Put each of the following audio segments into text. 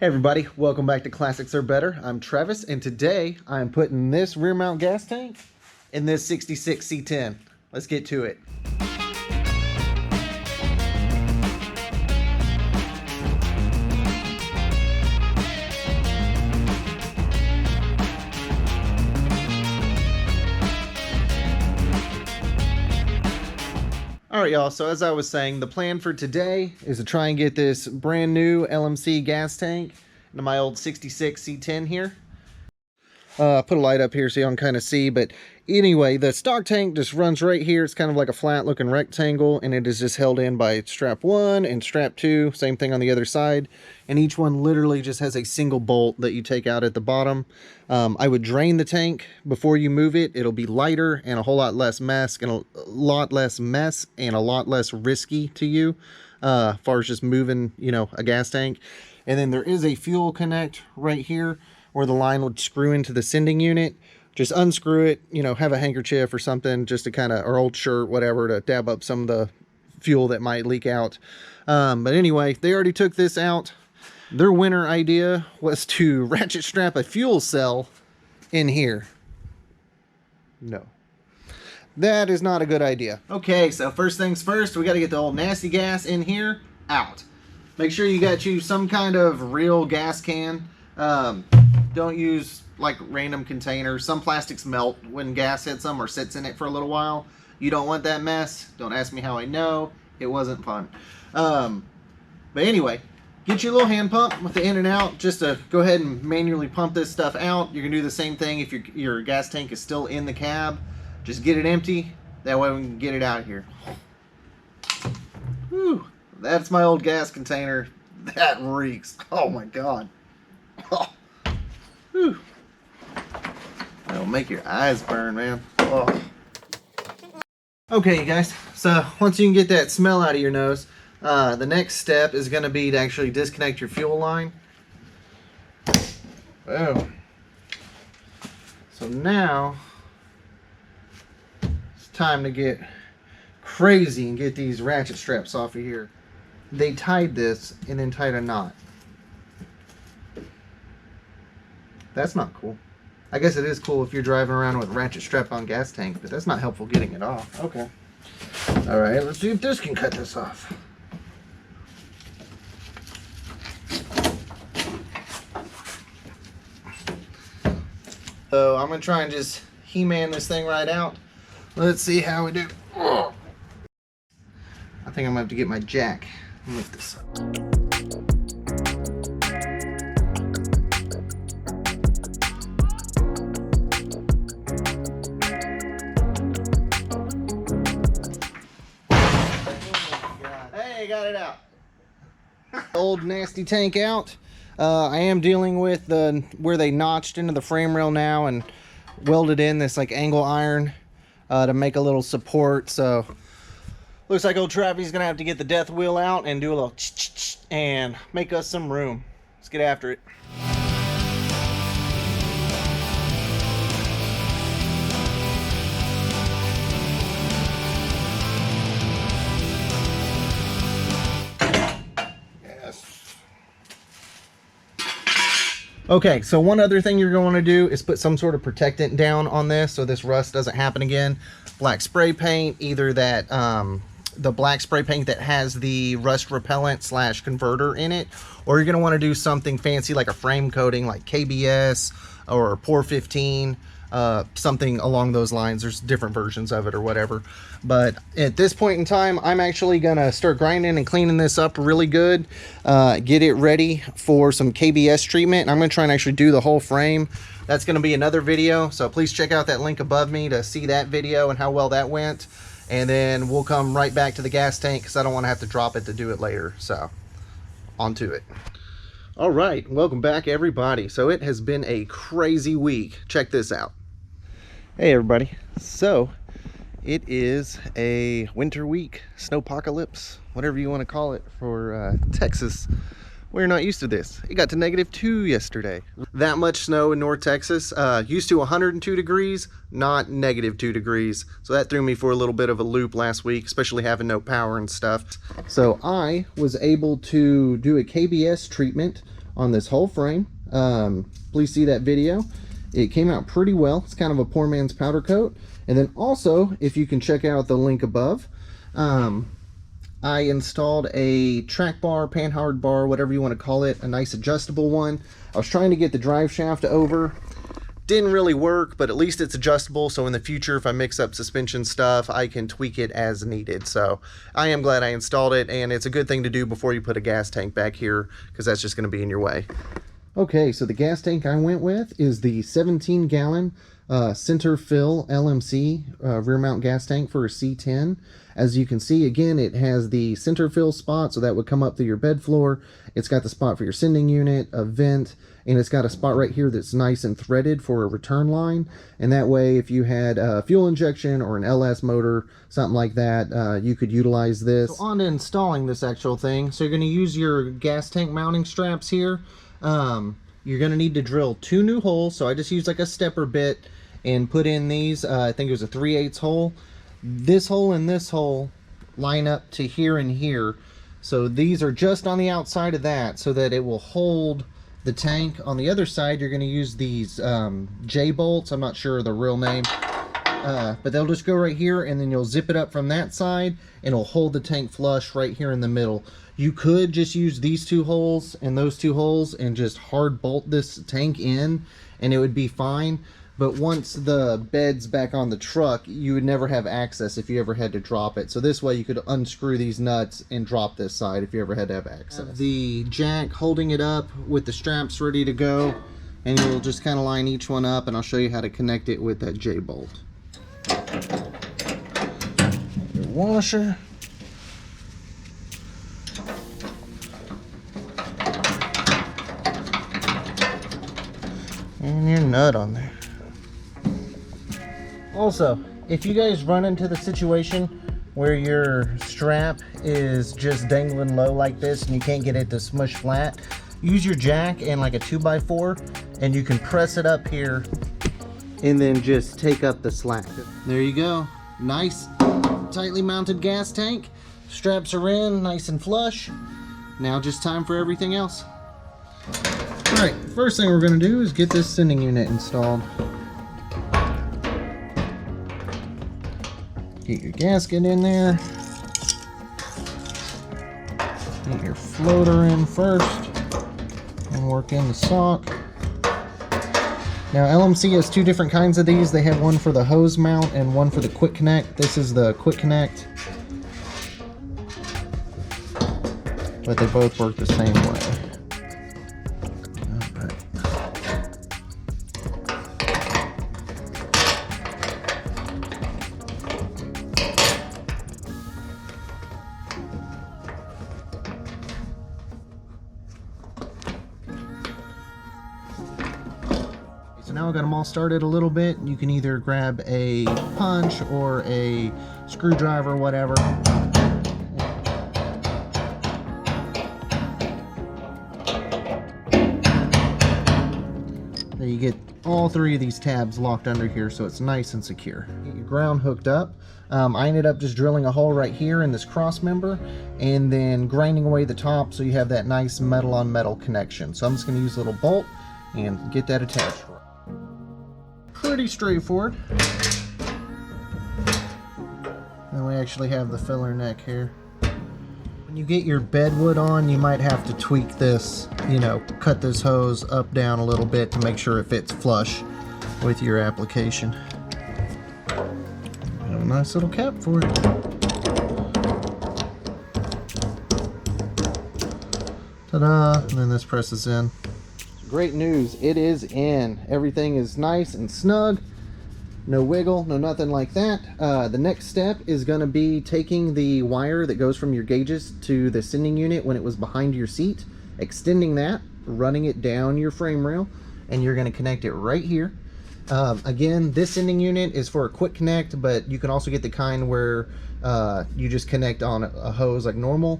Hey everybody, welcome back to Classics Are Better. I'm Travis, and today I am putting this rear mount gas tank in this 66 C10. Let's get to it. Alright y'all, so as I was saying, the plan for today is to try and get this brand new LMC gas tank into my old 66 C10 here. Put a light up here so y'all can kind of see, but anyway, the stock tank just runs right here. It's kind of like a flat looking rectangle, and it is just held in by strap 1 and strap 2, same thing on the other side, and each one literally just has a single bolt that you take out at the bottom. I would drain the tank before you move it. It'll be lighter and a whole lot less mess, and a lot less risky to you as far as just moving, you know, a gas tank. And then there is a fuel connect right here where the line would screw into the sending unit. Just unscrew it, you know, have a handkerchief or something just to kind of, or old shirt, whatever, to dab up some of the fuel that might leak out. But anyway, they already took this out. Their winner idea was to ratchet strap a fuel cell in here. No. That is not a good idea. Okay, so first things first, we got to get the old nasty gas in here out. Make sure you got you some kind of real gas can. Don't use like random containers. Some plastics melt when gas hits them or sits in it for a little while. You don't want that mess. Don't ask me how I know. It wasn't fun. But anyway, get your little hand pump with the in and out just to go ahead and manually pump this stuff out. You're gonna do the same thing if your gas tank is still in the cab. Just get it empty. That way we can get it out of here. Whew. That's my old gas container. That reeks. Oh my God. Oh. Whew. That'll make your eyes burn, man. Oh. Okay, you guys. So once you can get that smell out of your nose, the next step is going to be to actually disconnect your fuel line. Boom. So now it's time to get crazy and get these ratchet straps off of here. They tied this and then tied a knot. That's not cool. I guess it is cool if you're driving around with ratchet strap-on gas tank, but that's not helpful getting it off. Okay. All right, let's see if this can cut this off. So I'm gonna try and just He-Man this thing right out. Let's see how we do. I think I'm gonna have to get my jack and lift this up. Got it out. Old nasty tank out. I am dealing with where they notched into the frame rail now and welded in this like angle iron to make a little support. So looks like old Travis gonna have to get the death wheel out and do a little and make us some room. Let's get after it. Okay, so one other thing you're going to do is put some sort of protectant down on this so this rust doesn't happen again. Black spray paint, either that the black spray paint that has the rust repellent / converter in it, or you're going to want to do something fancy like a frame coating like KBS or Pour 15, something along those lines. There's different versions of it or whatever. But at this point in time, I'm actually gonna start grinding and cleaning this up really good, get it ready for some KBS treatment. And I'm gonna try and actually do the whole frame. That's gonna be another video, so please check out that link above me to see that video and how well that went. And then we'll come right back to the gas tank because I don't want to have to drop it to do it later. So on to it. All right, welcome back everybody. So it has been a crazy week. Check this out. Hey everybody. So it is a winter week, snowpocalypse, whatever you want to call it for Texas. We're not used to this. It got to -2 yesterday. That much snow in North Texas. Used to 102 degrees, not -2 degrees. So that threw me for a little bit of a loop last week, especially having no power and stuff. So I was able to do a KBS treatment on this whole frame. Please see that video. It came out pretty well. It's kind of a poor man's powder coat. And then also, if you can check out the link above, I installed a track bar, panhard bar, whatever you want to call it, a nice adjustable one. I was trying to get the drive shaft over. Didn't really work, but at least it's adjustable, so in the future if I mix up suspension stuff I can tweak it as needed. So I am glad I installed it, and it's a good thing to do before you put a gas tank back here, because that's just going to be in your way. Okay, so the gas tank I went with is the 17-gallon center fill LMC rear mount gas tank for a C10. As you can see, again, it has the center fill spot, so that would come up through your bed floor. It's got the spot for your sending unit, a vent, and it's got a spot right here that's nice and threaded for a return line. And that way, if you had a fuel injection or an LS motor, something like that, you could utilize this. So on to installing this actual thing. So you're going to use your gas tank mounting straps here. You're going to need to drill 2 new holes. So I just used like a stepper bit and put in these, I think it was a 3/8 hole. This hole and this hole line up to here and here. So these are just on the outside of that so that it will hold the tank. On the other side, you're going to use these J-bolts. I'm not sure the real name. But they'll just go right here, and then you'll zip it up from that side, and it'll hold the tank flush right here in the middle. You could just use these 2 holes and those 2 holes and just hard bolt this tank in, and it would be fine. But once the bed's back on the truck, you would never have access if you ever had to drop it. So this way you could unscrew these nuts and drop this side if you ever had to have access. The jack holding it up with the straps ready to go, and you'll just kind of line each one up, and I'll show you how to connect it with that J-bolt. Your washer. And your nut on there. Also, if you guys run into the situation where your strap is just dangling low like this and you can't get it to smush flat, use your jack and like a 2x4, and you can press it up here and then just take up the slack. There you go. Nice tightly mounted gas tank. Straps are in, nice and flush. Now just time for everything else. Alright, first thing we're going to do is get this sending unit installed. Get your gasket in there. Get your floater in first and work in the sock. Now LMC has 2 different kinds of these. They have one for the hose mount and one for the quick connect. This is the quick connect, but they both work the same way. So now I've got them all started a little bit. You can either grab a punch or a screwdriver, whatever. Then you get all 3 of these tabs locked under here, so it's nice and secure. Get your ground hooked up. I ended up just drilling a hole right here in this cross member and then grinding away the top so you have that nice metal on metal connection. So I'm just going to use a little bolt and get that attached. Pretty straightforward. And we actually have the filler neck here. When you get your bedwood on, you might have to tweak this, you know, cut this hose up down a little bit to make sure it fits flush with your application. Have a nice little cap for it. Ta-da! And then this presses in. Great news, it is in. Everything is nice and snug. No wiggle, no nothing like that. The next step is going to be taking the wire that goes from your gauges to the sending unit when it was behind your seat, extending that, running it down your frame rail, and you're going to connect it right here. Again, this sending unit is for a quick connect, but you can also get the kind where you just connect on a hose like normal.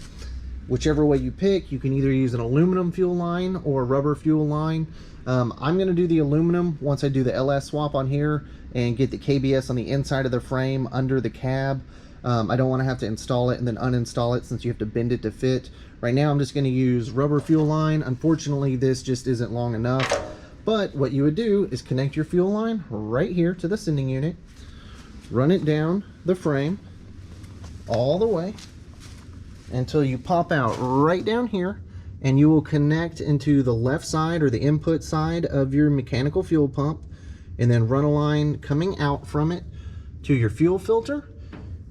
Whichever way you pick, you can either use an aluminum fuel line or a rubber fuel line. I'm going to do the aluminum once I do the LS swap on here and get the KBS on the inside of the frame under the cab. I don't want to have to install it and then uninstall it since you have to bend it to fit. Right now I'm just going to use rubber fuel line. Unfortunately, this just isn't long enough. But what you would do is connect your fuel line right here to the sending unit, run it down the frame all the way until you pop out right down here, and you will connect into the left side or the input side of your mechanical fuel pump, and then run a line coming out from it to your fuel filter,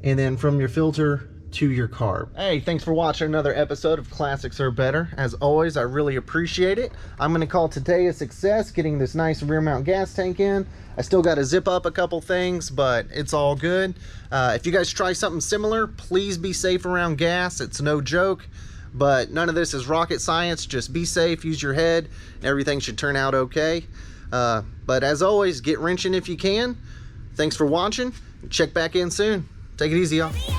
and then from your filter to your carb. Hey, thanks for watching another episode of Classics Are Better. As always, I really appreciate it. I'm going to call today a success, getting this nice rear mount gas tank in. I still got to zip up a couple things, but it's all good. If you guys try something similar, please be safe around gas. It's no joke, but none of this is rocket science. Just be safe, use your head, and everything should turn out okay. But as always, get wrenching if you can. Thanks for watching. Check back in soon. Take it easy, y'all.